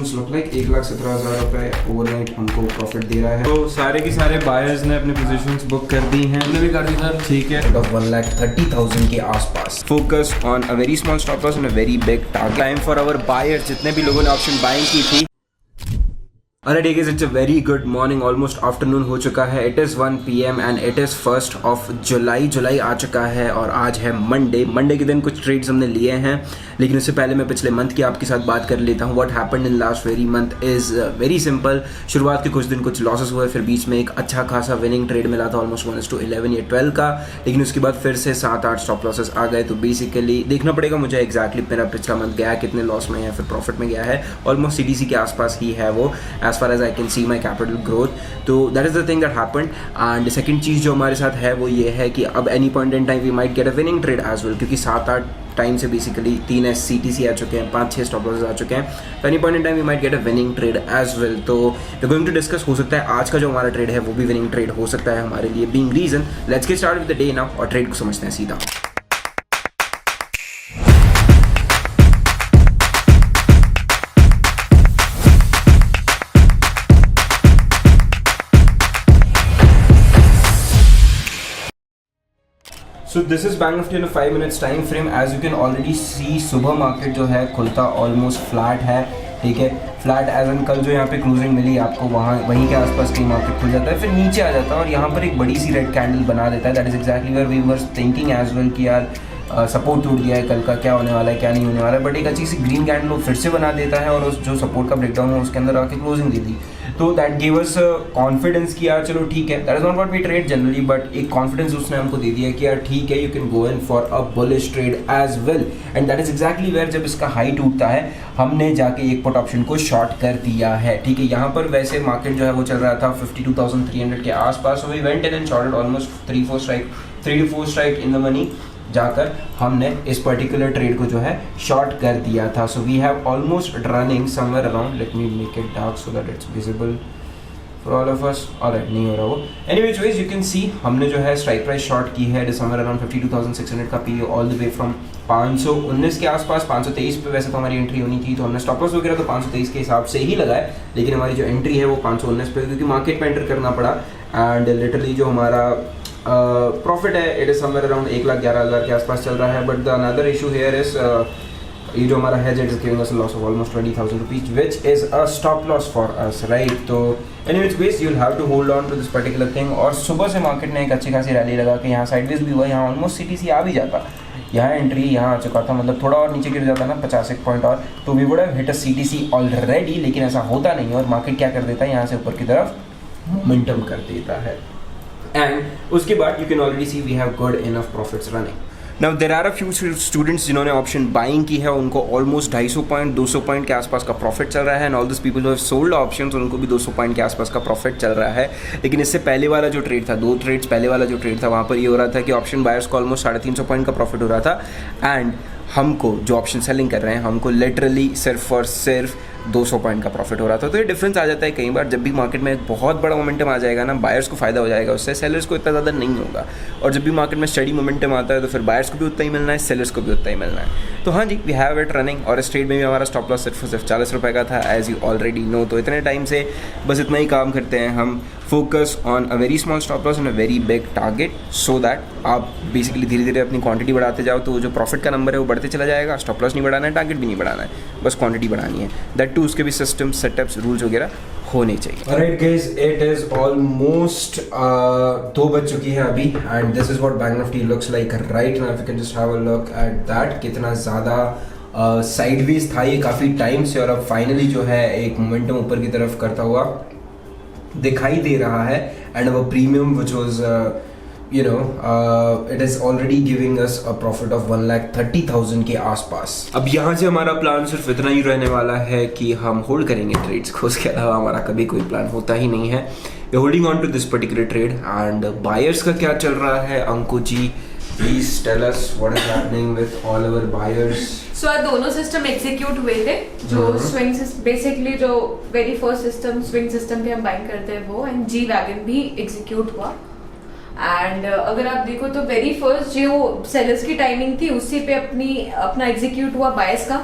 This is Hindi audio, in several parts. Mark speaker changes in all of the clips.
Speaker 1: पोजीशंस लुक लाइक 1,17,000 रुपए ओवरनाइट हमको प्रॉफिट दे रहा है। तो सारे के सारे बायर्स ने अपने पोजीशंस बुक कर दी हैं, हमने भी कर दी सर, ठीक है। 1,30,000 के आसपास। Focus on a very small stop loss and a very big target. Time for our buyers, जितने भी लोगों ने ऑप्शन बाइंग की थी। Alright guys, it's a very good morning, almost afternoon हो चुका है। It is 1 PM and it is 1st of July। जुलाई आ चुका है और आज है मंडे के दिन कुछ ट्रेड्स हमने लिए हैं, लेकिन उससे पहले मैं पिछले मंथ की आपके साथ बात कर लेता हूँ। What happened in last very month is very simple। शुरुआत के कुछ दिन कुछ लॉसेस हुए, फिर बीच में एक अच्छा खासा विनिंग ट्रेड मिला था ऑलमोस्ट 1:11 या 12 का, लेकिन उसके बाद फिर से 7-8 स्टॉप लॉसेस आ गए। तो बेसिकली देखना पड़ेगा मुझे एग्जैक्टली मेरा पिछला मंथ गया है कितने लॉस में या फिर प्रॉफिट में गया है। ऑलमोस्ट CDC के आसपास ही है वो, as far as I can see my capital growth. तो that is the thing that happened. And second चीज़ जो हमारे साथ है वो ये है कि अब any point in time we might get a winning trade as well, क्योंकि 7-8 टाइम से बेसिकली 3 CTC आ चुके हैं, 5-6 स्टॉप लॉसेस आ चुके हैं। तो any point in time we might get a winning trade as well. तो वी गोइंग टू डिस्कस, हो सकता है आज का जो हमारा ट्रेड है वो भी विनिंग ट्रेड हो सकता है हमारे लिए, being reason. Let's get start with the day now और ट्रेड को समझते हैं सीधा। So this is Bank Nifty in a 5 minutes time frame। As you can already see, सुबह मार्केट जो है खुलता ऑलमोस्ट फ्लैट है, ठीक है। फ्लैट एज एन कल जो यहाँ पे क्लोजिंग मिली आपको वहीं के आसपास कहीं मार्केट खुल जाता है, फिर नीचे आ जाता है और यहाँ पर एक बड़ी सी रेड कैंडल बना देता है। That is exactly where we were thinking as well कि यार सपोर्ट टूट गया है, कल का क्या होने वाला है क्या नहीं होने वाला है, बट एक अच्छी सी ग्रीन कैंडल वो फिर से बना देता है और उस जो सपोर्ट का ब्रेकडाउन है उसके अंदर आके क्लोजिंग दे दी। तो दैट गिव अस कॉन्फिडेंस कि यार चलो ठीक है, that is not what we trade generally, but एक कॉन्फिडेंस उसने हमको दे दिया कि यार ठीक है, you can go in for a bullish trade as well. And that is exactly where जब इसका हाई टूटता है हमने जाके एक पुट ऑप्शन को शॉर्ट कर दिया है, ठीक है। यहाँ पर वैसे मार्केट जो है वो चल रहा था 52,300 के आसपास। We went in and shorted almost 3 to 4 strike in the money, जाकर हमने इस पर्टिकुलर ट्रेड को जो है शॉर्ट कर दिया था। So we have almost running somewhere around, let me make it dark so that it's visible for all of us. Alright, नहीं हो रहा वो। Anyways ways you can see हमने जो है स्ट्राइक प्राइस शॉर्ट की है समवेयर अराउंड 52,600 का P all the way from 519 के आसपास। 523 पे वैसे तो हमारी एंट्री होनी थी, तो हमने स्टॉप लॉस वगैरह तो 523 के हिसाब से ही लगाए, लेकिन हमारी जो एंट्री है वो 519 पे, क्योंकि मार्केट में एंटर करना पड़ा। एंड लिटरली जो हमारा प्रॉफिट है इट इज समवेयर अराउंड 1,11,000 के आसपास चल रहा है। But the another issue here is ये जो हमारा है it is giving us a loss of almost 20,000 rupees which is a stop loss for us, right. तो anyways base you will have to hold on to this particular thing. और सुबह से मार्केट ने एक अच्छी खासी रैली लगा के यहाँ साइडवेज भी हुआ, यहाँ ऑलमोस्ट CTC आ भी जाता, यहाँ एंट्री यहाँ आ चुका था, मतलब थोड़ा और नीचे गिर जाता ना 50 पॉइंट और, तो we would have hit a CTC already, लेकिन ऐसा होता नहीं है और मार्केट क्या कर देता है यहाँ से ऊपर की तरफ मोमेंटम कर देता है। एंड उसके बाद you can already see we have good enough profits running. Now there are a few students जिन्होंने ऑप्शन बाइंग की है, उनको ऑलमोस्ट 250 पॉइंट 200 पॉइंट के आसपास का प्रॉफिट चल रहा है। And all this people who have sold options उनको भी 200 पॉइंट के आसपास का प्रॉफिट चल रहा है। लेकिन इससे पहले वाला जो ट्रेड था, 2 ट्रेड्स पहले वाला जो ट्रेड था, वहाँ पर ये हो रहा था कि ऑप्शन बायर्स को ऑलमोस्ट 350 पॉइंट का प्रॉफिट हो रहा था, एंड हमको जो ऑप्शन सेलिंग कर रहे हैं हमको लिटरली सिर्फ और सिर्फ 200 पॉइंट का प्रॉफिट हो रहा था। तो ये डिफरेंस आ जाता है कई बार, जब भी मार्केट में एक बहुत बड़ा मोमेंटम आ जाएगा ना, बायर्स को फायदा हो जाएगा उससे, सेलर्स को इतना ज़्यादा नहीं होगा। और जब भी मार्केट में स्टडी मोमेंटम आता है तो फिर बायर्स को भी उतना ही मिलना है, सेलर्स को भी उतना ही मिलना है। तो हाँ जी, वी हैव इट रनिंग। और इस ट्रेड में भी हमारा स्टॉप लॉस सिर्फ 40 रुपये का था, एज यू ऑलरेडी नो। तो इतने टाइम से बस इतना ही काम करते हैं हम, focus on a very small stop loss and a very big target, so that आप बेसिकली धीरे धीरे अपनी क्वांटिटी बढ़ाते जाओ, तो जो प्रॉफिट का नंबर है वो बढ़ते चला जाएगा। स्टॉप लॉस नहीं बढ़ाना है, टारगेट भी नहीं बढ़ाना है, बस क्वांटिटी बढ़ानी है। दैट टू उसके भी सिस्टम सेटअप्स रूल्स वगैरह होने चाहिए। Alright guys, it is almost 2 बज चुकी है अभी, and this is what bank Nifty looks like right now. If you can just have a look at that, कितना ज़्यादा साइडवेज था ये काफ़ी टाइम से, और अब फाइनली जो है एक मोमेंटम ऊपर की तरफ करता हुआ दिखाई दे रहा है। एंड अब premium which was it is already giving us a profit of 1,30,000 के आसपास। अब यहाँ से हमारा प्लान सिर्फ इतना ही रहने वाला है कि हम होल्ड करेंगे ट्रेड्स को, उसके अलावा हमारा कभी कोई प्लान होता ही नहीं है। We holding on to this particular trade. And buyers का क्या चल रहा है, Anku ji please tell us what is happening with all our buyers.
Speaker 2: So दोनों सिस्टम एग्जीक्यूट हुए थे, जो स्विंग बेसिकली जो very first system swing system पे हम बाइंग करते हैं वो, एंड जी वैगन भी एग्जीक्यूट हुआ। एंड अगर आप देखो तो वेरी फर्स्ट जो सेलर्स की टाइमिंग थी उसी पे अपना एग्जीक्यूट हुआ बायर्स का।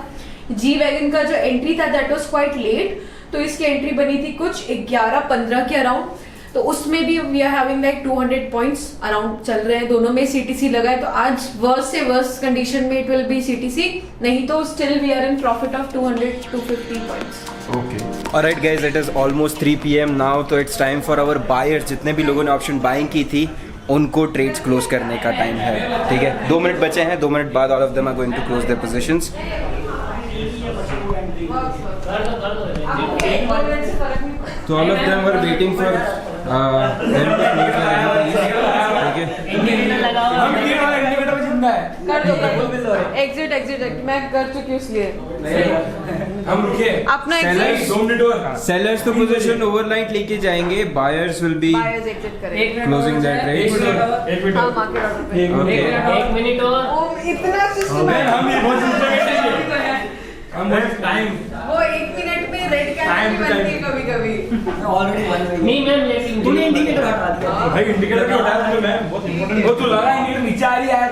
Speaker 2: जी वैगन का जो एंट्री था दैट वाज क्वाइट लेट, तो इसकी एंट्री बनी थी कुछ 11-15 के अराउंड, तो उसमें भी we are having like 200 points around चल रहे हैं, दोनों में सीटीसी लगा है, तो आज वर्स्ट से वर्स्ट कंडीशन में इट विल बी सीटीसी, नहीं तो still we are in profit of 200-250 points.
Speaker 1: Okay alright guys, it is almost 3 PM now, तो it's time for our buyers. जितने भी लोगों ने ऑप्शन बाइंग की थी उनको ट्रेड्स क्लोज करने का टाइम है, ठीक है। 2 मिनट बचे हैं, 2 मिनट बाद all of them are going to close their positions. तो all of them were waiting for them to close their entries, ठीक है।
Speaker 2: कर दो एग्जिट मैं कर चुकी हूँ इसलिए
Speaker 1: हम रुके
Speaker 2: अपना एग्जिट।
Speaker 1: सेलर्स तो पोजीशन ओवरनाइट लेके जाएंगे, buyers will be
Speaker 2: buyers exit करेंगे,
Speaker 1: क्लोजिंग दैट ट्रेड।
Speaker 2: हाँ मार्केट ऑर्डर पे।
Speaker 1: ओके
Speaker 3: 1 मिनट और
Speaker 2: ओ इतना सिस्टम
Speaker 4: हम टाइम
Speaker 2: वो 1 मिनट में रेड कैंडल बनती है कभी-कभी।
Speaker 4: ऑलरेडी
Speaker 3: नहीं मैम लेकिन
Speaker 4: तूने इंडिकेटर हटा दिया भाई, इंडिकेटर क्यों हटा दिया? मैं बहुत इंपॉर्टेंट वो तू लगा इंडिकेटर नीचे आ रही है यार।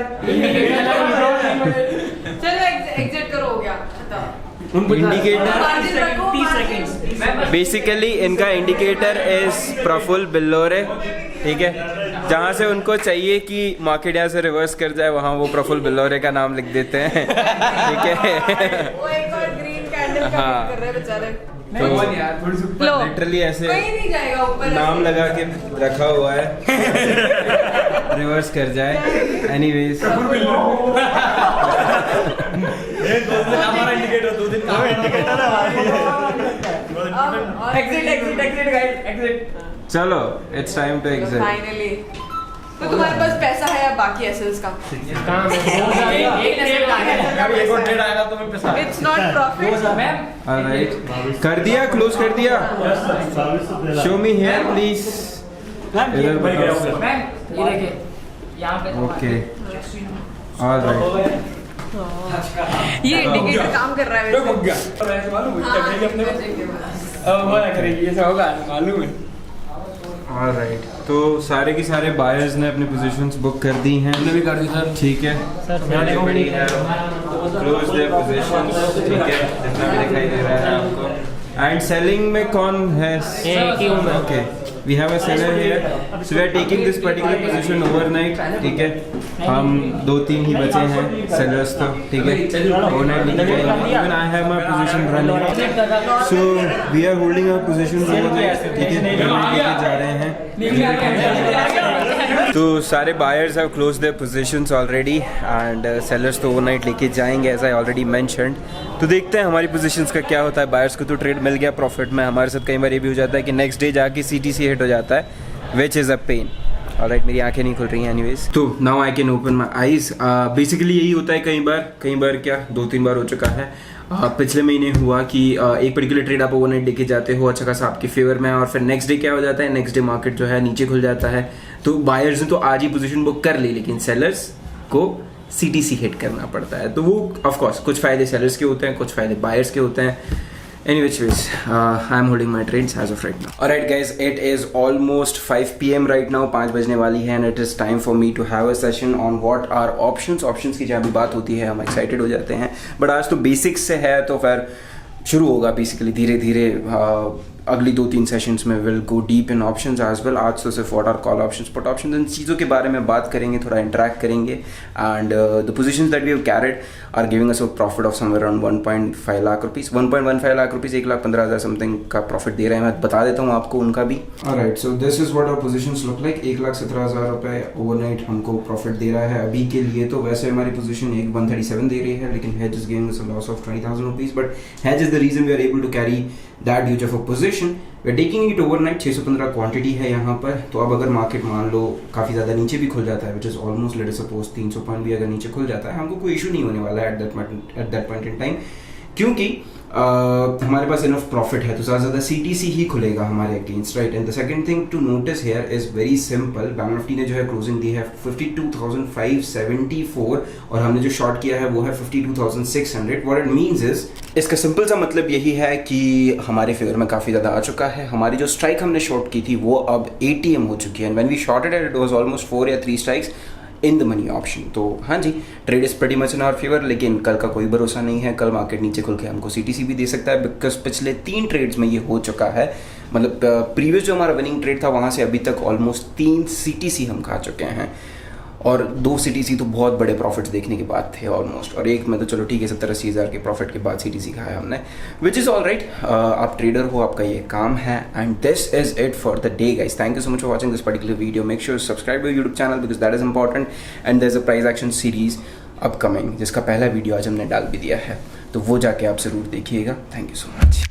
Speaker 2: चलो एग्जिट करो, हो गया खत्म।
Speaker 1: इंडिकेटर
Speaker 2: मार्जिन रखो,
Speaker 3: 30
Speaker 2: मार्जिन।
Speaker 3: सेकंड्स
Speaker 1: बेसिकली इनका इंडिकेटर इज प्रफुल्ल बिल्लोरे, ठीक है। जहाँ से उनको चाहिए कि मार्केट यहाँ से रिवर्स कर जाए वहाँ वो प्रफुल्ल बिल्लोरे का नाम लिख देते हैं, ठीक है।
Speaker 2: वो एक और ग्रीन कैंडल का
Speaker 1: हाँ।
Speaker 2: कर रहे हैं बेचारे।
Speaker 4: नहीं यार थोड़ी सी
Speaker 2: लो
Speaker 1: लिटरली ऐसे
Speaker 2: कहीं नहीं जाएगा ऊपर
Speaker 1: नाम लगा के रखा हुआ है, रिवर्स कर जाए। एनीवेज
Speaker 4: हमारा इंडिकेटर 2 दिन काम इंडिकेटर एग्जिट गाइस एग्जिट।
Speaker 1: चलो it's time to exit.
Speaker 2: Finally तो तुम्हारे पास पैसा है या बाकी एसेट्स का?
Speaker 3: काम है
Speaker 4: एक और ट्रेड आएगा तो मैं पैसा
Speaker 2: it's not profit
Speaker 3: ma'am.
Speaker 1: Alright कर दिया, क्लोज कर दिया। Show me here please. इधर बताओ।
Speaker 3: मैम ये देखिए यहाँ पे
Speaker 1: ओके ऑलराइट।
Speaker 2: ये इंडिकेटर काम कर रहा है
Speaker 4: तो हो
Speaker 2: वैसे।
Speaker 4: गया वैसे मालूम है
Speaker 2: हाँ,
Speaker 4: क्या अपने को
Speaker 2: check के बाद।
Speaker 4: अब वो क्या करेगी, ये सब होगा मालूम है।
Speaker 1: ऑलराइट, तो सारे के सारे बायर्स ने अपनी पोजीशंस बुक कर दी हैं,
Speaker 4: हमने भी कर दी सर।
Speaker 1: ठीक है। Everybody have closed their positions, ठीक है, जितना भी दिखाई दे रहा है आपको। एंड सेलिंग में कौन है? Okay we have a seller here, so we are taking this particular position overnight, ठीक है। हम 2-3 ही बचे हैं सेलर्स तो, ठीक है, ओवरनाइट लेके जाएंगे। Even I have my position running, so we are holding our positions overnight, ठीक है, लेके जा रहे हैं। तो सारे buyers have close their positions already and sellers तो ओवरनाइट लेके जाएंगे एज आई ऑलरेडी मेंशन्ड। तो देखते हैं हमारी पोजीशंस का क्या होता है। बायर्स को तो ट्रेड मिल गया प्रॉफिट में, हमारे साथ कई बार ये भी हो जाता है कि नेक्स्ट डे जाके सीटीसी हिट हो जाता है, which is a pain. Alright, मेरी आंखें नहीं खुल रही हैं एनीवेज। तो now I can open my eyes. Basically यही होता है कई बार क्या 2-3 बार हो चुका है। पिछले महीने हुआ कि एक पर्टिकुलर ट्रेड आप ओवरनाइट लेके जाते हो, अच्छा खासा आपके फेवर में, और फिर नेक्स्ट डे क्या हो जाता है, नेक्स्ट डे मार्केट जो है नीचे खुल जाता है। तो बायर्स ने तो आज ही पोजीशन बुक कर ली, लेकिन सेलर्स को सीटीसी हिट करना पड़ता है। तो वो ऑफ कोर्स कुछ फायदे सेलर्स के होते हैं, कुछ फायदे बायर्स के होते हैं। Any which ways, I am holding my trades as of right now. Alright guys, it is almost 5 PM right now, 5 बजने वाली है, and it is time for me to have a session on what are options. Options की जहाँ भी बात होती है हम excited हो जाते हैं, but आज तो basics से है, तो फिर शुरू होगा बेसिकली धीरे धीरे। अगली 2-3 सेशंस में will go deep in options as well. आज तो सिर्फ what are call options, put options, इन चीज़ों के बारे में बात करेंगे, थोड़ा इंटरेक्ट करेंगे। And the positions that we have carried are giving us a profit of somewhere around 1.5 lakh rupees, 1.15 lakh rupees, 1,15,000 something का प्रॉफिट दे रहे हैं। मैं बता देता हूँ आपको उनका भी। Alright, so this is what our positions look like. 1,17,000 रुपये ओवरनाइट हमको प्रॉफिट दे रहा है अभी के लिए। तो वैसे हमारी पोजीशन 1,137 दे रही है, लेकिन hedge is giving us a loss of 20,000 rupees, but hedge is the reason we are able to carry that huge of a position. We are taking it overnight, 615 quantity है यहाँ पर। तो अब अगर मार्केट मान लो काफ़ी ज़्यादा नीचे भी खुल जाता है, which is almost let us suppose 300 point भी अगर नीचे खुल जाता है, हमको कोई इशू नहीं होने वाला है at that point in time, क्योंकि हमारे पास इनफ प्रॉफिट है। तो ज़्यादा सीटीसी ही खुलेगा हमारे against, right. And the second thing to notice here is very simple. Bank Nifty ने जो है क्लोजिंग दी है 52,574 और हमने जो शॉर्ट किया है वो है 52,600। व्हाट इट मींस इज, इसका सिंपल सा मतलब यही है कि हमारे फेवर में काफ़ी ज़्यादा आ चुका है। हमारी जो स्ट्राइक हमने शॉर्ट की थी वो अब ATM हो चुकी है, and when we shorted it was almost 4 या 3 strikes in the money option. तो हाँ जी, trade is pretty much in our favour, लेकिन कल का कोई भरोसा नहीं है। कल मार्केट नीचे खुल के हमको CTC भी दे सकता है, बिकॉज पिछले 3 ट्रेड्स में ये हो चुका है। मतलब प्रीवियस जो हमारा विनिंग ट्रेड था वहाँ से अभी तक ऑलमोस्ट 3 CTC हम खा चुके हैं, और 2 CTC तो बहुत बड़े प्रॉफिट्स देखने के बाद थे ऑलमोस्ट, और एक में तो चलो ठीक है 70-80 हज़ार के प्रॉफिट के बाद CTC खाया हमने, विच इज़ ऑल राइट। आप ट्रेडर हो, आपका ये काम है, and this is it for the day guys. Thank you so much for watching this particular video. Make sure subscribe your YouTube channel because that is important, and there is a price action series upcoming जिसका पहला वीडियो आज हमने डाल भी दिया है, तो वो जाके आप ज़रूर देखिएगा। Thank you so much.